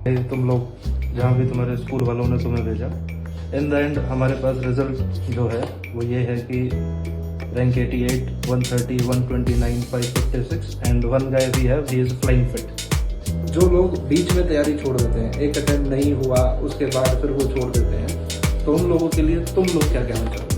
तुम लोग जहाँ भी तुम्हारे स्कूल वालों ने तुम्हें भेजा, इन द एंड हमारे पास रिजल्ट जो है वो ये है कि rank 88, 130, 129, 556 and one guy we have, he is flying fit. जो लोग बीच में तैयारी छोड़ देते हैं, एक अटेम्प्ट नहीं हुआ उसके बाद फिर वो छोड़ देते हैं, तो उन लोगों के लिए तुम लोग क्या कहना चाहोगे?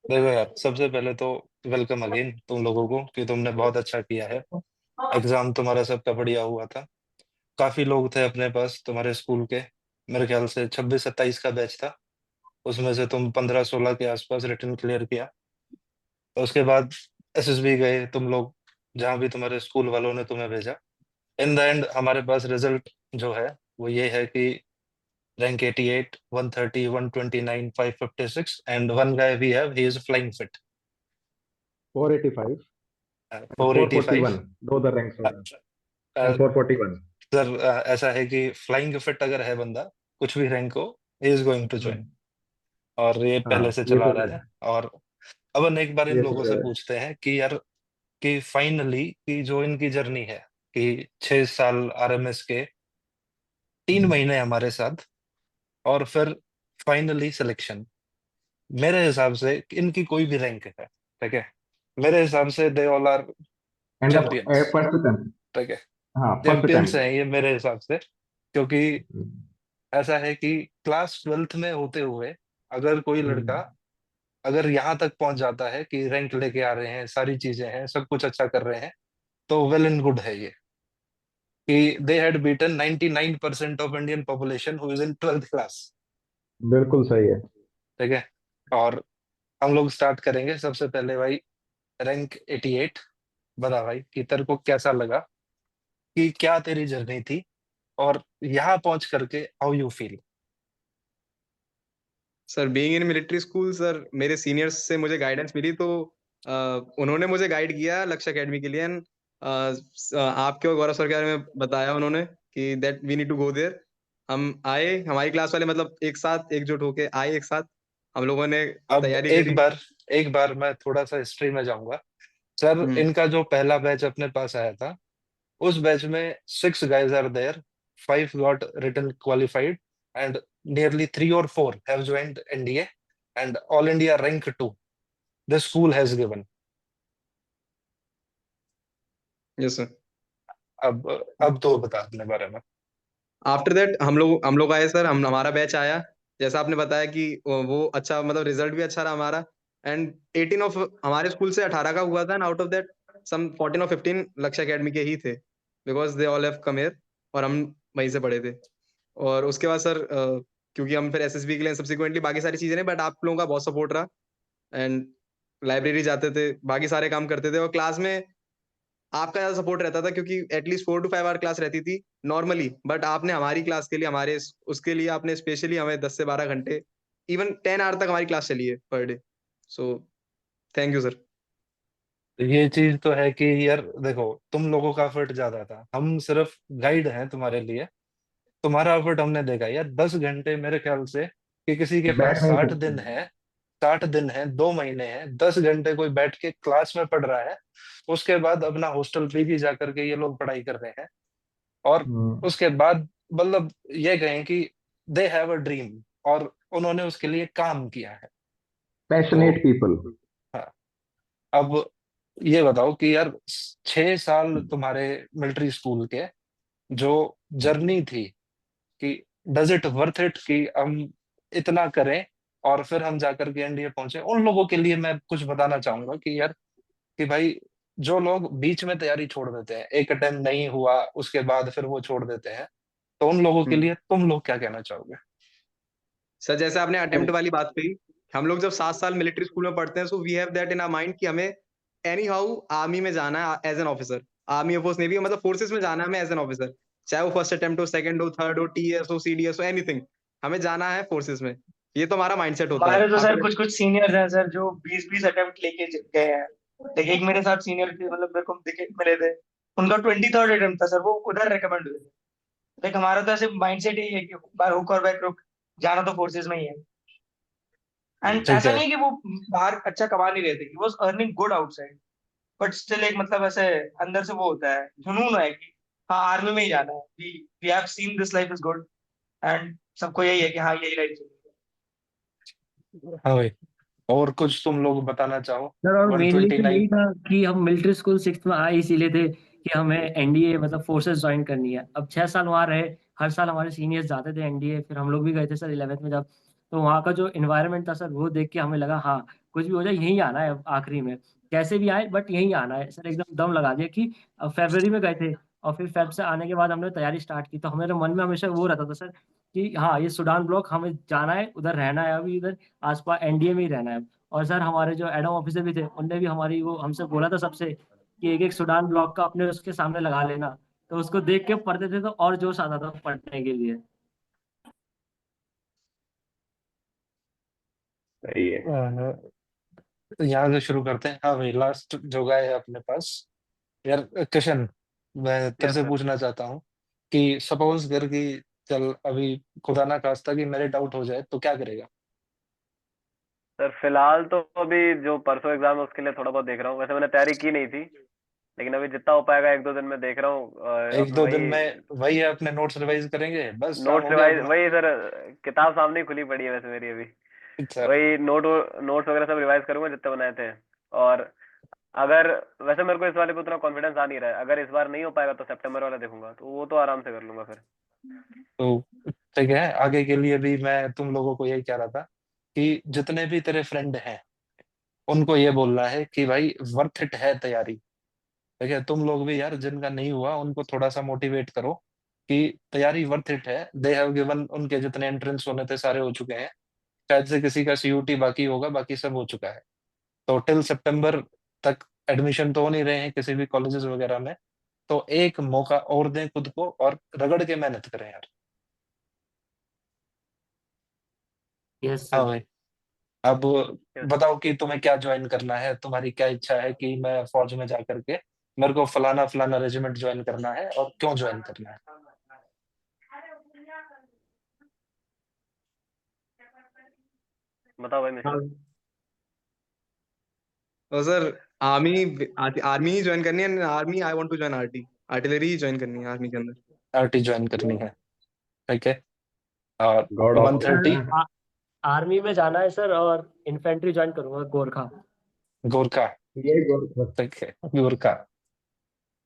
देखो यार, सबसे पहले तो वेलकम अगेन तुम लोगों को कि तुमने बहुत अच्छा किया है। एग्जाम तुम्हारा सबका बढ़िया हुआ था। काफी लोग थे अपने पास तुम्हारे स्कूल के। मेरे ख्याल से 26-27 का बैच था। उसमें से तुम 15-16 के आसपास रिटर्न क्लियर किया। तो उसके बाद एसएसबी गए तुम लोग, जहाँ भी तुम्हारे स्कूल वालों ने तुम्हें भेजा। इन द एंड हमारे पास रिजल्ट जो है वो ये है कि rank 88, 130, 129, 556 and one guy we have, he is flying fit. 485 and 485। 441. Those are ranks for them. And 441. Sir, ऐसा है कि फ्लाइंग फिट अगर है बंदा, कुछ भी रैंक हो, ही is going to join. Hmm, और ये हाँ पहले से ये चला तो रहा है। है। और अब हम एक बार इन ये तो लोगों से है। पूछते हैं कि यार, कि फाइनली की जो इनकी जर्नी है, कि 6 साल आरएमएस के, 3 महीने हमारे साथ, और फिर फाइनली सिलेक्शन। मेरे हिसाब से इनकी कोई भी रैंक है, ठीक है, मेरे हिसाब से they all are end up champions. First attempt. ठीक है, हाँ फर्स्ट चैंपियंस हैं अटेम्प्ट। ये मेरे हिसाब से। क्योंकि ऐसा है कि क्लास 12th में होते हुए अगर कोई लड़का अगर यहाँ तक पहुंच जाता है कि रैंक लेके आ रहे हैं, सारी चीजें हैं, सब कुछ अच्छा कर रहे हैं, तो वेल एंड गुड है ये। कि they had beaten 99% of Indian population who is in 12th class. बिल्कुल सही है। ठीक है। और हम लोग स्टार्ट करेंगे सबसे पहले भाई, रैंक 88। बता भाई कि तेरे को कैसा लगा, कि क्या तेरी जर्नी थी, और यहाँ पहुंच करके how you feel. Sir being in military school, sir मेरे सीनियर्स से मुझे गाइडेंस मिली, तो उन्होंने मुझे गाइड किया लक्ष्य एकेडमी के लिए। एंड आपके और गौरव सर के बारे में बताया उन्होंने कि that we need to go there. हम आए, हमारी क्लास वाले मतलब एक साथ एकजुट होके आए, एक साथ हम लोगों ने अब तैयारी एक करी। बार एक बार मैं थोड़ा सा हिस्ट्री में जाऊंगा। सर, हम्म। इनका जो पहला बैच अपने पास आया था, उस बैच में 6 guys are there, 5 got written qualified, and nearly 3 or 4 have joined NDA, and all India rank 2 the school has given. Yes sir. अब तो बता अपने बारे में। आफ्टर दैट हम लोग आए सर, हमारा बैच आया। जैसा आपने बताया कि वो अच्छा, मतलब रिजल्ट भी अच्छा रहा हमारा। एंड 18 ऑफ हमारे स्कूल से 18 का हुआ था, and out of that some 14 और 15 लक्ष्य एकेडमी के ही थे, because they all have come here, और हम वहीं से पढ़े थे। और उसके बाद सर क्योंकि हम फिर एसएसबी के लिए सब्सिक्वेंटली बाकी सारी चीजें नहीं, बट आप लोगों का बहुत सपोर्ट रहा। एंड लाइब्रेरी जाते थे, बाकी सारे काम करते थे, और क्लास में आपका ज्यादा सपोर्ट रहता था, क्योंकि एटलीस्ट 4 to 5 आवर क्लास रहती थी नॉर्मली, बट आपने हमारी क्लास के लिए, हमारे उसके लिए आपने स्पेशली हमें 10 से 12 घंटे, इवन 10 आवर तक हमारी क्लास चली है per day. So thank you sir. ये चीज तो है कि यार देखो, तुम लोगों का एफर्ट ज्यादा था, हम सिर्फ गाइड हैं तुम्हारे लिए। तुम्हारा एफर्ट हमने देखा यार, 10 घंटे मेरे ख्याल से, कि किसी के बैठ पास नहीं 60 दिन सकते। है, 60 दिन है, 2 महीने हैं, 10 घंटे कोई बैठ के क्लास में पढ़ रहा है। उसके बाद अपना हॉस्टल फी भी जा करके ये लोग पढ़ाई कर रहे हैं। और उसके बाद मतलब ये कहें कि दे हैव अ ड्रीम, और उन्होंने उसके लिए काम किया है। तो पैशनेट पीपल। हाँ, अब ये बताओ कि यार, 6 साल तुम्हारे मिलिट्री स्कूल के जो जर्नी थी, कि डज इट वर्थ इट कि हम इतना करें, और फिर हम जाकर के एनडीए पहुंचे। उन लोगों के लिए मैं कुछ बताना चाहूंगा कि यार, कि भाई, जो लोग बीच में तैयारी छोड़ देते हैं, एक अटेम्प्ट नहीं हुआ उसके बाद फिर वो छोड़ देते हैं, तो उन लोगों के लिए तुम लोग क्या कहना चाहोगे? सर जैसे आपने अटेम्प्ट वाली बात कही, हम लोग जब 7 साल मिलिट्री स्कूल में पढ़ते हैं, so we have that in our mind कि हमें एनी हाउ आर्मी में जाना है as an officer. Army air force navy, मतलब फोर्सेस में जाना है हमें एज एन ऑफिसर। चाहे वो फर्स्ट अटेम्प्ट हो, सेकंड हो, थर्ड हो, टीएस हो, सीडीएस हो, एनीथिंग, हमें जाना है फोर्सेस में। ये तो हमारा माइंडसेट होता है हमारे तो सर आफ्टर। कुछ कुछ सीनियर्स हैं सर, जो 20-20 अटेम्प्ट लेके गए हैं। देखिए, एक मेरे साथ सीनियर थे, मतलब मेरे को दिखे मिले थे, उनका 23rd अटेम्प्ट था सर, वो उधर रिकमेंड हुए थे। लाइक हमारा तो ऐसे माइंडसेट यही है कि बार हुक और बैक रुक जाना तो फोर्सेज में ही है। एंड ठीक ऐसा है। नहीं कि वो बाहर अच्छा कमा नहीं रहे थे, he was earning good outside, but still एक मतलब ऐसे अंदर से वो होता है, जुनून है कि हाँ आर्मी में ही जाना है। We have seen this life is good, and सबको यही है कि हाँ यही लाइफ चाहिए। हाँ भाई, और कुछ तुम लोग बताना चाहो? सर और मेनली तो 129। यही था कि हम मिलिट्री स्कूल सिक्स में आए इसीलिए थे कि हमें एनडीए मतलब फोर्सेस ज्वाइन करनी है। अब 6 साल वहाँ रहे, हर साल हमारे सीनियर्स जाते थे एनडीए, फिर हम लोग भी गए थे सर 11th में जब। तो वहाँ का जो इन्वायरमेंट था सर वो देख के हमें लगा हाँ कुछ भी हो जाए यहीं आना है अब आखिरी में, कैसे भी आए बट यहीं आना है सर। एकदम दम लगा दिया कि अब फरवरी में गए थे और फिर फेब से आने के बाद हमने तैयारी स्टार्ट की। तो हमारे मन में हमेशा वो रहता था सर कि हाँ ये सूडान ब्लॉक हमें जाना है, उधर रहना है, अभी इधर आसपास एनडीए में ही रहना है। और सर हमारे जो एडम ऑफिसर भी थे उनने भी हमारी वो हमसे बोला था सबसे कि एक एक सूडान ब्लॉक का अपने उसके सामने लगा लेना। तो उसको देख के पढ़ते थे तो और जोश आता था पढ़ने के लिए। सही है। यहाँ से शुरू करते हैं। हाँ भाई, लास्ट जो गए है अपने पास। यार किशन, मैं तेरे यस से सर। पूछना चाहता हूँ कि सपोज कर कि चल अभी खुदा ना खास्ता कि मेरे डाउट हो जाए तो क्या करेगा? सर फिलहाल तो अभी जो परसों एग्जाम है उसके लिए थोड़ा बहुत देख रहा हूँ। वैसे मैंने तैयारी की नहीं थी, लेकिन अभी जितना हो पाएगा एक दो दिन में देख रहा हूँ। एक अब दो दिन वही में वही है, अपने नोट्स रिवाइज करेंगे, बस काम नोट्स हो गया रिवाइज, अपना। वही सर किताब सामने ही खुली पड़ी है वैसे मेरी अभी। अच्छा। वही नोट्स वगैरह सब रिवाइज करूंगा जितने बनाए थे। और अगर, वैसे मेरे को इस वाले पे उतना कॉन्फिडेंस आ नहीं रहा है, अगर इस बार नहीं हो पाएगा तो सितंबर वाला देखूंगा, तो वो तो आराम से कर लूंगा फिर। तो ठीक है, आगे के लिए भी मैं तुम लोगों को यही कह रहा था कि जितने भी तेरे फ्रेंड हैं उनको ये बोलना है कि भाई वर्थ इट है तैयारी। ठीक है, तुम लोग भी यार जिनका नहीं हुआ उनको थोड़ा सा मोटिवेट करो कि तैयारी वर्थ इट है। दे हैव गिवन, उनके जितने एंट्रेंस होने थे सारे हो चुके हैं, शायद से किसी का सीयूटी बाकी होगा, बाकी सब हो चुका है। तो टिल सितंबर तक एडमिशन तो हो नहीं रहे हैं किसी भी कॉलेजेस वगैरह में। तो एक मौका और दें खुद को और रगड़ के मेहनत करें यार। यस हाँ सर। भाई। अब बताओ कि तुम्हें क्या ज्वाइन करना है, तुम्हारी क्या इच्छा है कि मैं फौज में जा करके मेरे को फलाना फलाना रेजिमेंट ज्वाइन करना है, और क्यों ज्वाइन करना है? बताओ भाई मिश्रा। हाँ तो सर आर्मी आर्मी ही ज्वाइन करनी है। Army I want to join arty, artillery ही ज्वाइन करनी है आर्मी के अंदर। आरटी ज्वाइन करनी है, ठीक है। और गॉड ऑफ 130 सर आर्मी में जाना है सर और इन्फेंट्री ज्वाइन करूंगा गोरखा। गोरखा, ये गोरखा, ठीक है, गोरखा।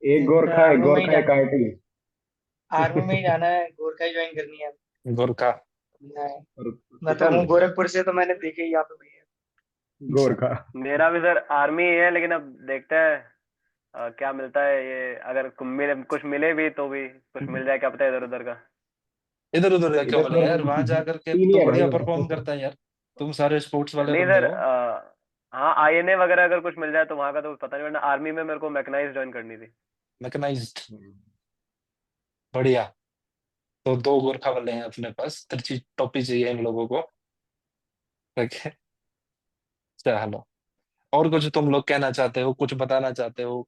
एक गोरखा, एक आर्मी में ही गोरखा, एक जाना है, आरटी। आर्मी में ही जाना है, गोरखा ही ज्वाइन करनी है। गोरखा। मैं और मैं तो किशन हूँ गोरखपुर से, तो मैंने देखे ही यहाँ पे भैया। गोरखा। मेरा भी सर आर्मी ही है, लेकिन अब देखते हैं क्या मिलता है। ये अगर कुछ मिले भी तो भी कुछ मिल जाए, क्या पता इधर उधर का। इधर उधर का क्यों इधर मिलेगा यार, वहां जा करके तो सीनियर बढ़िया भाई परफॉर्म हो। करता है यार। तुम सारे स्पोर्ट्स वाले नहीं बंदे सर, हो। हाँ आईएनए वगैरह अगर कुछ मिल जाए तो वहां का तो पता नहीं, वरना आर्मी में मेरे को मैकेनाइज ज्वाइन करनी थी। मैकेनाइज्ड, बढ़िया। तो दो गोरखा वाले हैं अपने पास, तिरछी टोपी चाहिए इन लोगों को, ठीक है। चलो, और कुछ तुम लोग कहना चाहते हो, कुछ बताना चाहते हो?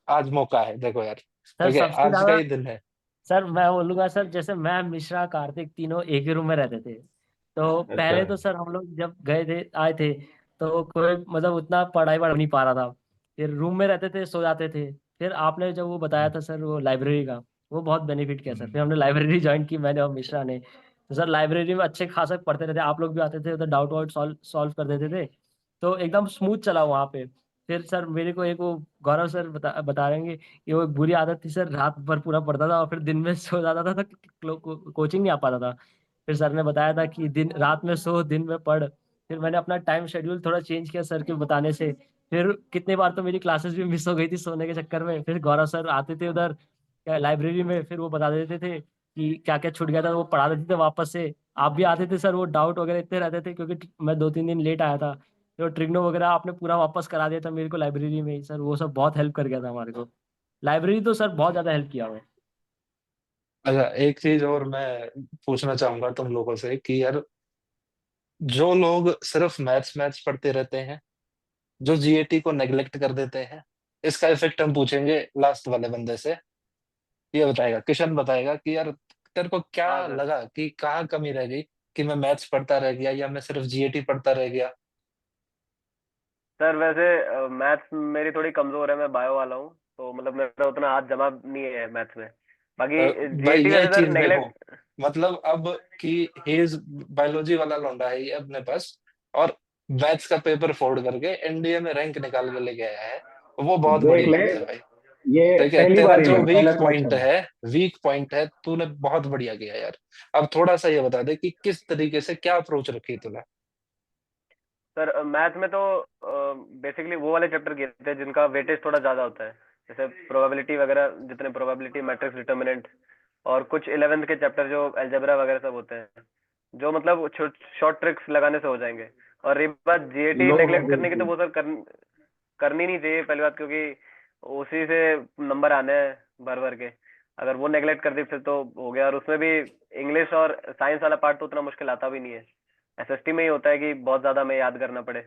आज मौका है, देखो यार, सर ठीक है, सबसे आज का ज्यादा ही दिन है। सर मैं बोलूंगा सर, जैसे मैं मिश्रा कार्तिक तीनों एक ही रूम में रहते थे। तो अच्छा। पहले तो सर हम लोग जब गए थे आए थे तो कोई मतलब उतना पढ़ाई बढ़ नहीं पा रहा था। फिर रूम में रहते थे, सो जाते थे। फिर आपने जब वो बताया था सर वो लाइब्रेरी का, वो बहुत बेनिफिट किया सर। फिर हमने लाइब्रेरी ज्वाइन की, मैंने और मिश्रा ने। तो सर लाइब्रेरी में अच्छे खासा पढ़ते रहते, आप लोग भी आते थे उधर, डाउट वाउट सॉल्व सॉल्व कर देते थे। तो एकदम स्मूथ चला वहाँ पे। फिर सर मेरे को एक वो गौरव सर बता रहे हैं कि वो एक बुरी आदत थी सर, रात भर पूरा पढ़ता था और फिर दिन में सो जाता था तो कोचिंग नहीं आ पाता था। फिर सर ने बताया था कि दिन रात में सो दिन में पढ़। फिर मैंने अपना टाइम शेड्यूल थोड़ा चेंज किया सर के बताने से। फिर कितने बार तो मेरी क्लासेस भी मिस हो गई थी सोने के चक्कर में। फिर गौरव सर आते थे उधर लाइब्रेरी में, फिर वो बता देते थे कि क्या क्या छूट गया था, वो पढ़ा देते थे वापस से। आप भी आते थे सर, वो डाउट वगैरह इतने रहते थे क्योंकि मैं 2-3 दिन लेट आया था। तो ट्रिग्नो वगैरह आपने पूरा वापस करा दिया था मेरे को लाइब्रेरी में ही सर, वो सब बहुत हेल्प कर गया था हमारे को। लाइब्रेरी तो सर बहुत ज्यादा हेल्प किया हुआ है। अच्छा, एक चीज और मैं पूछना चाहूंगा तुम लोगों से कि यार, जो लोग सिर्फ मैथ्स मैथ्स पढ़ते रहते हैं, जो जीएटी को नेग्लेक्ट कर देते हैं, इसका इफेक्ट हम पूछेंगे लास्ट वाले बंदे से। ये बताएगा, किशन बताएगा कि यार तेरे को क्या हाँ सर। लगा कि कहाँ कमी रह गई, कि मैं मैथ्स पढ़ता रह गया या मैं सिर्फ जीएटी पढ़ता रह गया। सर वैसे मैथ्स मेरी थोड़ी कमजोर है, मैं बायो वाला हूँ, तो मतलब मेरा उतना हाथ जमा नहीं है मैथ्स में। बाकी भाई जीएटी ये वैसे सर चीज देखो, नेगलेक्ट। मतलब अब कि हेज बायोलॉजी वाला लौंडा है ये अपने पास, और मैथ्स का पेपर फोड़ करके एनडीए में रैंक निकाल के लेके आया है, वो बहुत देख बड़ी ले, बात है भाई। ये ठीक है, पहली तेरा बारी जो में वीक पहला पॉइंट क्वेश्चन है। है, वीक पॉइंट है, तूने बहुत बढ़िया किया यार। अब थोड़ा सा ये बता दे कि किस तरीके से क्या अप्रोच रखी तूने। सर मैथ में तो बेसिकली वो वाले चैप्टर किए थे जिनका वेटेज थोड़ा ज्यादा होता है, जैसे प्रोबेबिलिटी वगैरह, जितने प्रोबेबिलिटी, मैट्रिक्स डिटर्मिनेंट, और कुछ 11th के चैप्टर जो अलजेब्रा वगैरह सब होते हैं, जो मतलब शॉर्ट ट्रिक्स लगाने से हो जाएंगे। और रही बात जीएटी लो नेगलेक्ट करने की, तो मोबिलिटी। वो सर करनी नहीं चाहिए पहली बात, क्योंकि उसी से नंबर आने हैं भर भर के। अगर वो नेगलेक्ट कर दी फिर तो हो गया। और उसमें भी इंग्लिश और साइंस वाला पार्ट तो उतना मुश्किल आता भी नहीं है, एसएसटी में ही होता है कि बहुत ज्यादा हमें याद करना पड़े।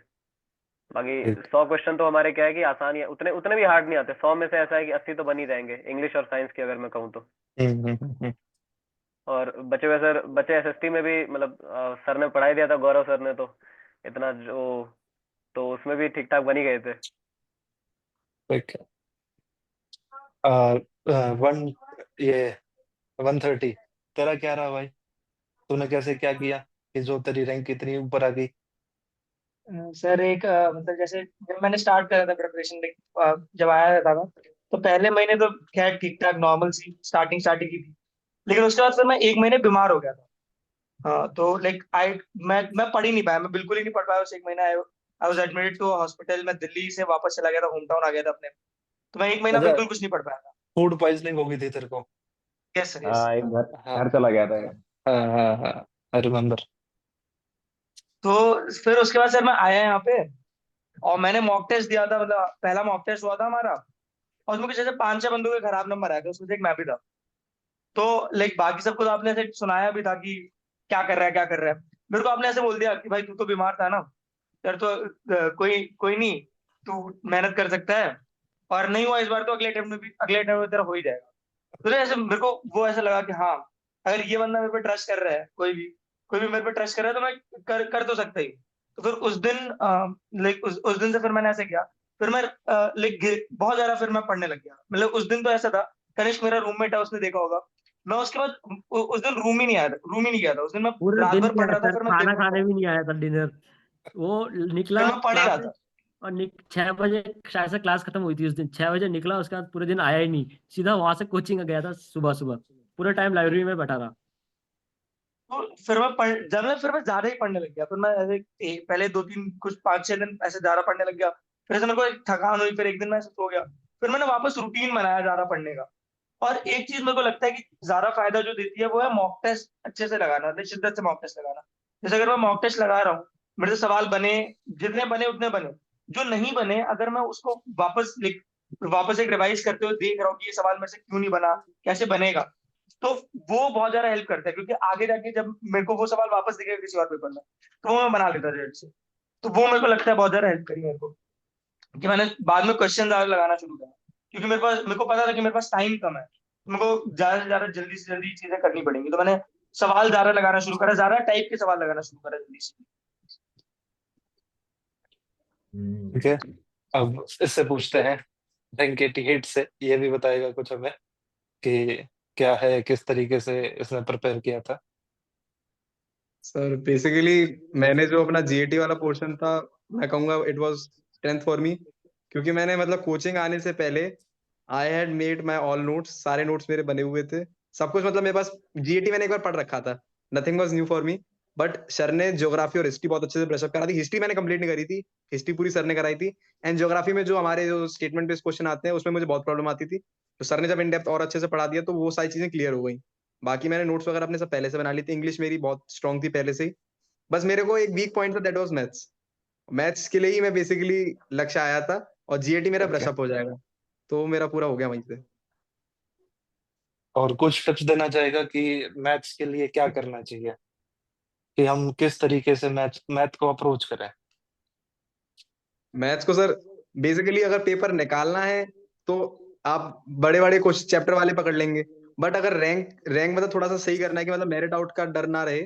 बाकी ठीक। 100 क्वेश्चन तो हमारे क्या है कि आसान ही है, उतने उतने भी हार्ड नहीं आते। 100 में से ऐसा है कि 80 तो बन ही जाएंगे, इंग्लिश और साइंस की अगर मैं कहूँ तो। और बचे हुए सर, बचे एसएसटी में भी मतलब सर ने पढ़ाई दिया था, गौरव सर ने, तो इतना जो, तो उसमें भी ठीक ठाक बन ही गए थे। ठीक है। वन ये 130 तेरा क्या रहा भाई, तूने कैसे क्या किया कि जो तेरी रैंक इतनी ऊपर आ गई। सर एक मतलब जैसे जब मैंने स्टार्ट करा था प्रिपरेशन, जब आया था मैं, तो पहले महीने तो खैर ठीक ठाक नॉर्मल सी स्टार्टिंग स्टार्टिंग की थी। लेकिन उसके बाद फिर मैं एक महीने बीमार हो गया था। हाँ, तो लाइक आई मैं पढ़ ही नहीं पाया, मैं बिल्कुल ही नहीं पढ़ पाया उस एक महीना। I was admitted to hospital. मैं दिल्ली से वापस चला गया था, होम टाउन आ गया था अपने। तो मैं एक महीना अच्छा, बिल्कुल कुछ नहीं पढ़ पाया था। फूड पॉइजनिंग हो गई थी तेरे को। Yes sir, yes. हाँ, एक घर हाँ घर चला गया था। हाँ हाँ हाँ, आई रिमेम्बर। तो फिर उसके बाद सर मैं आया यहाँ पे, और मैंने मॉक टेस्ट दिया था। मतलब पहला मॉक टेस्ट हुआ था हमारा, और उसमें कुछ ऐसे 5-6 बंदों के खराब नंबर आए थे, उसमें से एक मैं भी था। तो लाइक बाकी सबको तो आपने ऐसे सुनाया भी था कि क्या कर रहा है क्या कर रहा है। मेरे को आपने ऐसे बोल दिया कि भाई तू तो बीमार था ना, तेरे तो कोई कोई नहीं, तू मेहनत कर सकता है। और नहीं हुआ इस बार तो अगले अटेम्प्ट में तेरा हो ही जाएगा। तो ना ऐसे मेरे को वो ऐसा लगा कि हाँ, अगर ये बंदा मेरे पे ट्रस्ट कर रहा है, कोई भी मेरे पे ट्रस्ट कर रहा है, तो मैं कर तो सकता ही। तो फिर उस दिन लाइक उस दिन से फिर मैंने ऐसे किया। फिर मैं लाइक बहुत ज्यादा फिर मैं पढ़ने लग गया। मतलब उस दिन तो ऐसा था, कनिष्क मेरा रूममेट है, उसने देखा होगा। मैं उसके बाद उस दिन रूम ही नहीं गया था उस दिन। मैं पूरे रात दिन भर नहीं पढ़ आया रहा था, सर, फिर मैं दिन खाना भर खाने पढ़ा। भी नहीं आया था, डिनर। वो फिर निकला मैं पढ़ ही रहा क्लासेस, था। और 6 बजे शायद से क्लास खत्म हुई थी उस दिन। 6 बजे निकला, उसके बाद पूरे दिन आया ही नहीं, सीधा वहां से कोचिंग गया था सुबह सुबह। पूरे टाइम लाइब्रेरी में बैठा रहा। तो फिर मैं ज्यादा ही पढ़ने लग गया। फिर मैं ऐसे पहले 2-3 कुछ 5-6 दिन ऐसे ज्यादा पढ़ने लग गया। फिर ऐसे मेरे को एक थकान हुई, फिर एक दिन मैं ऐसे सो गया। फिर मैंने वापस रूटीन बनाया ज्यादा पढ़ने का। और एक चीज मेरे को लगता है कि ज्यादा फायदा जो देती है वो है मॉक टेस्ट अच्छे से लगाना, मतलब शिद्दत से मॉक टेस्ट लगाना। जैसे अगर मैं मॉक टेस्ट लगा रहा हूँ, मेरे से सवाल बने, जितने बने उतने बने। जो नहीं बने, अगर मैं उसको वापस एक रिवाइज करते हुए देख रहा हूँ कि ये सवाल मेरे से क्यों नहीं बना, कैसे बनेगा, तो वो बहुत ज्यादा हेल्प करता है। क्योंकि आगे जाके जब मेरे को वो सवाल वापस दिखेगा किसी और पेपर में, तो वो मैं बना लेता जेड से। तो वो मेरे को लगता है बहुत ज्यादा हेल्प करी मेरे को, कि मैंने बाद में क्वेश्चन ज्यादा लगाना शुरू किया। क्योंकि मेरे को पता था कि मेरे पास टाइम कम है, तो मेरे को ज्यादा से ज्यादा जल्दी से जल्दी चीजें करनी पड़ेंगी। तो मैंने सवाल ज्यादा लगाना शुरू करा, ज्यादा टाइप के सवाल लगाना शुरू करा जल्दी से। ठीक है, अब इससे पूछते हैं रैंक 88 से, ये भी बताएगा कुछ हमें कि क्या है, किस तरीके से इसने प्रिपेयर किया था। सर बेसिकली मैंने जो अपना जीएटी वाला पोर्शन था, मैं कहूँगा it was strength for me, क्योंकि मैंने मतलब कोचिंग आने से पहले I had made my all notes, सारे नोट्स मेरे बने हुए थे, सब कुछ। मतलब मेरे पास जीएटी मैंने एक बार पढ़ रखा था, nothing was new for me. But sir ने ज्योग्राफी और हिस्ट्री बहुत अच्छे से ब्रशअप करा दी। हिस्ट्री मैंने कंप्लीट नहीं करी थी, हिस्ट्री पूरी सर ने कराई थी। एंड ज्योग्राफी में जो हमारे जो स्टेटमेंट बेस्ड क्वेश्चन आते हैं उसमें मुझे बहुत प्रॉब्लम आती थी, तो सर ने जब इन डेप्थ और अच्छे से पढ़ा दिया तो वो सारी चीजें क्लियर हो गई। बाकी मैंने नोट्स वगैरह अपने सब पहले से बना ली थी, इंग्लिश मेरी बहुत स्ट्रांग थी पहले से ही। बस मेरे को एक वीक पॉइंट था, दैट वाज मैथ्स। मैथ्स के लिए ही मैं बेसिकली लक्ष्य आया था, और जीएटी मेरा ओके, ब्रशअप हो जाएगा, तो मेरा पूरा हो गया वहीं से। और कुछ टिप्स देना चाहेगा कि मैथ्स के लिए क्या करना चाहिए, कि हम किस तरीके से मैथ मैथ को अप्रोच करें। मैथ्स को सर बेसिकली अगर पेपर निकालना है तो आप बड़े बड़े कुछ चैप्टर वाले पकड़ लेंगे। बट अगर रैंक रैंक मतलब थोड़ा सा सही करना है कि मतलब मेरिट आउट का डर ना रहे,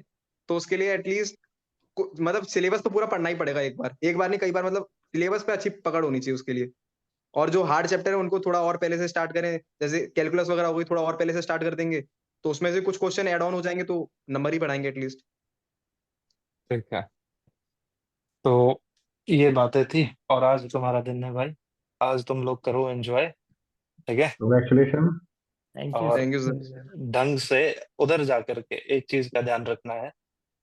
तो उसके लिए एटलीस्ट मतलब सिलेबस तो पूरा पढ़ना ही पड़ेगा एक बार नहीं कई बार, मतलब सिलेबस पे अच्छी पकड़ होनी चाहिए उसके लिए। और जो हार्ड चैप्टर है उनको थोड़ा और पहले से स्टार्ट करें, जैसे कैलकुलस वगैरह होगी थोड़ा और पहले से स्टार्ट कर देंगे, तो उसमें से कुछ क्वेश्चन ऐड ऑन हो जाएंगे तो नंबर ही बढ़ाएंगे एटलीस्ट। ठीक है, तो ये बातें थी और आज तुम्हारा दिन है भाई, आज तुम लोग करो एंजॉय, ठीक है। Congratulations. थैंक यू और थैंक यू सर। सर। ढंग से उधर जा करके एक चीज का ध्यान रखना है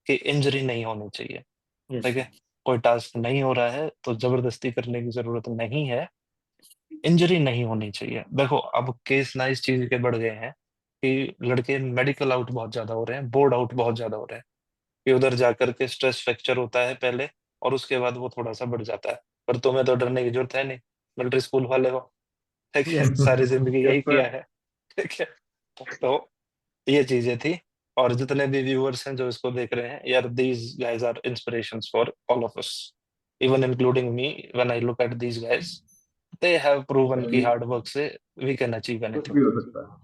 कि इंजरी नहीं होनी चाहिए, यस ठीक है। कोई टास्क नहीं हो रहा है तो जबरदस्ती करने की जरूरत नहीं है, इंजरी नहीं होनी चाहिए। देखो अब केस ना इस चीज के बढ़ गए हैं कि लड़के मेडिकल आउट बहुत ज्यादा हो रहे हैं, बोर्ड आउट बहुत ज्यादा हो रहे हैं, कि उधर जाकर के स्ट्रेस फ्रैक्चर होता है पहले और उसके बाद वो थोड़ा सा बढ़ जाता है। पर तुम्हें तो डरने की जरूरत है नहीं, मिलिट्री स्कूल वाले हो, ठीक है, यस सारी जिंदगी यही Yes, sir. किया है, ठीक है। तो ये चीजें थी, और जितने भी व्यूअर्स हैं जो इसको देख रहे हैं यार, these guys are inspirations for all of us, even including me. When I look at these guys, they have proven कि हार्ड वर्क से वी कैन अचीव कुछ एनीथिंग, भी हो सकता है।